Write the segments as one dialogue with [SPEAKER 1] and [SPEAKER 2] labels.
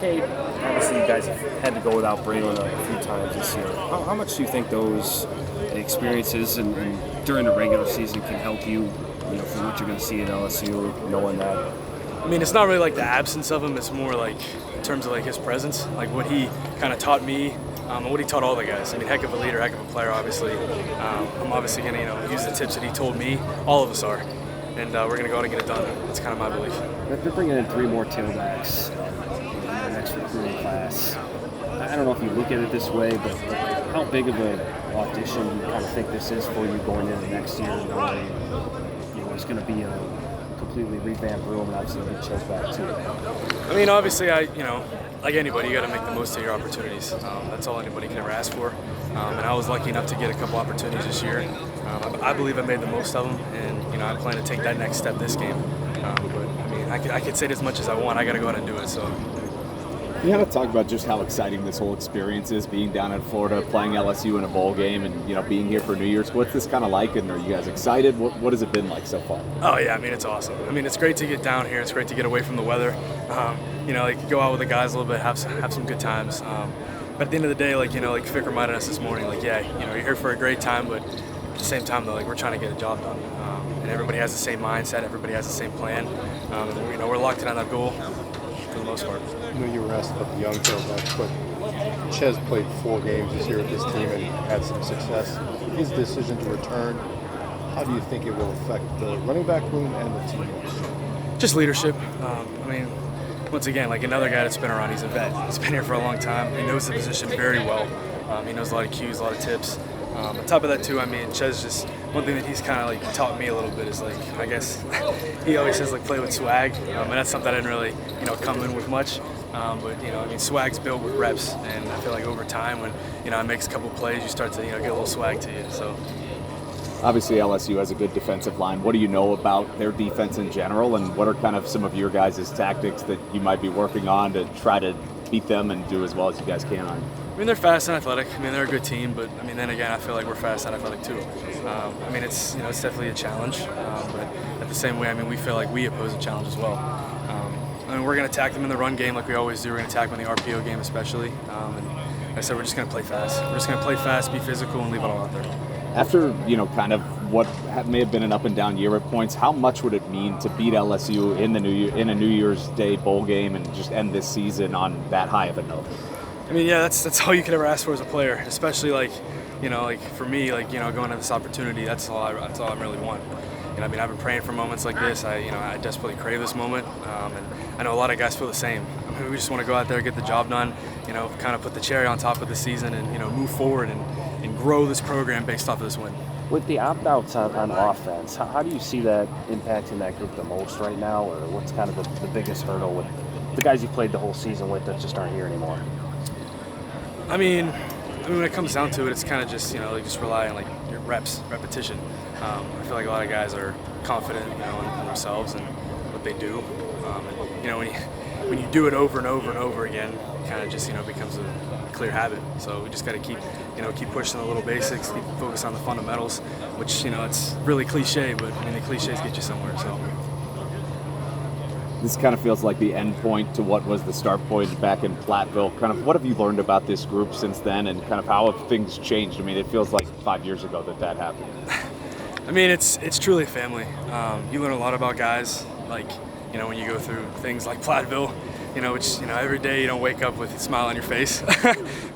[SPEAKER 1] Cade, obviously you guys have had to go without Braylon a few times this year. How much do you think those experiences and during the regular season can help you, for what you're going to see at LSU, knowing that?
[SPEAKER 2] I mean, it's not really like the absence of him. It's more like in terms of like his presence, like what he kind of taught me and what he taught all the guys. I mean, heck of a leader, heck of a player, obviously. I'm obviously going to use the tips that he told me. All of us are. And we're going to go out and get it done. That's kind of my belief.
[SPEAKER 1] They're bringing in 3 more tailbacks in the next recruiting class. I don't know if you look at it this way, but how big of an audition do you kind of think this is for you going into next year, knowing it's going to be a completely revamped room, and obviously the Chill's back too?
[SPEAKER 2] I mean, obviously, like anybody, you got to make the most of your opportunities. That's all anybody can ever ask for. And I was lucky enough to get a couple opportunities this year. I believe I made the most of them, and I plan to take that next step this game. But I mean, I could say it as much as I want. I got to go out and do it. So.
[SPEAKER 3] You had to talk about just how exciting this whole experience is, being down in Florida, playing LSU in a bowl game, and being here for New Year's. What's this kind of like, and are you guys excited? What has it been like so far?
[SPEAKER 2] Oh yeah, I mean it's awesome. I mean it's great to get down here. It's great to get away from the weather. Go out with the guys a little bit, have some good times. But at the end of the day, like Fick reminded us this morning, you're here for a great time, but at the same time though, we're trying to get a job done. And everybody has the same mindset. Everybody has the same plan. We're locked in on that goal for the most part.
[SPEAKER 4] I know you were asked about the young tailbacks, but Ches played 4 games this year with this team and had some success. His decision to return, how do you think it will affect the running back room and the team?
[SPEAKER 2] Just leadership. Once again, like another guy that's been around, he's a vet. He's been here for a long time. He knows the position very well. He knows a lot of cues, a lot of tips. On top of that too, Ches just, one thing that he's kind of taught me a little bit is I guess he always says play with swag, and that's something I didn't really come in with much. But swag's built with reps, and I feel like over time when it makes a couple plays, you start to get a little swag to you. So.
[SPEAKER 3] Obviously, LSU has a good defensive line. What do you know about their defense in general, and what are kind of some of your guys' tactics that you might be working on to try to beat them and do as well as you guys can on?
[SPEAKER 2] I mean, they're fast and athletic. They're a good team, but then again, I feel like we're fast and athletic too. It's it's definitely a challenge, but at the same way, we feel like we pose a challenge as well. We're going to attack them in the run game like we always do. We're going to attack them in the RPO game especially. And like I said, we're just going to play fast. We're just going to play fast, be physical, and leave it all out there.
[SPEAKER 3] After, kind of what may have been an up and down year at points, how much would it mean to beat LSU in a New Year's Day bowl game and just end this season on that high of a note?
[SPEAKER 2] That's all you could ever ask for as a player, especially for me, going into this opportunity, that's all I really want. I've been praying for moments like this. I desperately crave this moment, and I know a lot of guys feel the same. We just want to go out there, get the job done, kind of put the cherry on top of the season and move forward and grow this program based off of this win.
[SPEAKER 1] With the opt-outs on offense, how do you see that impacting that group the most right now, or what's kind of the biggest hurdle with the guys you played the whole season with that just aren't here anymore?
[SPEAKER 2] When it comes down to it, it's kind of just just rely on your repetition. I feel like a lot of guys are confident in themselves and what they do. When you do it over and over and over again, it kind of just becomes a clear habit. So we just got to keep pushing the little basics, keep focused on the fundamentals, which it's really cliche, but the cliches get you somewhere. So.
[SPEAKER 3] This kind of feels like the end point to what was the start point back in Platteville. Kind of what have you learned about this group since then, and kind of how have things changed? It feels like 5 years ago that happened.
[SPEAKER 2] It's truly a family. You learn a lot about guys, when you go through things like Platteville, which every day you don't wake up with a smile on your face.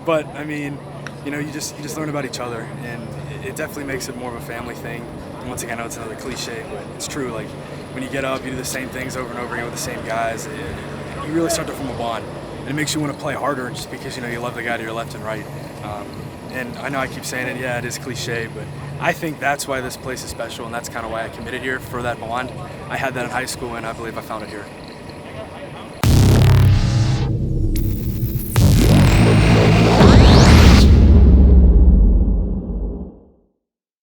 [SPEAKER 2] But you just learn about each other, and it definitely makes it more of a family thing. And once again, I know it's another cliche, but it's true. When you get up, you do the same things over and over again with the same guys. You really start to form a bond, and it makes you want to play harder just because you love the guy to your left and right. And I know I keep saying it, yeah, it is cliche, but I think that's why this place is special, and that's kind of why I committed here, for that bond. I had that in high school, and I believe I found it here.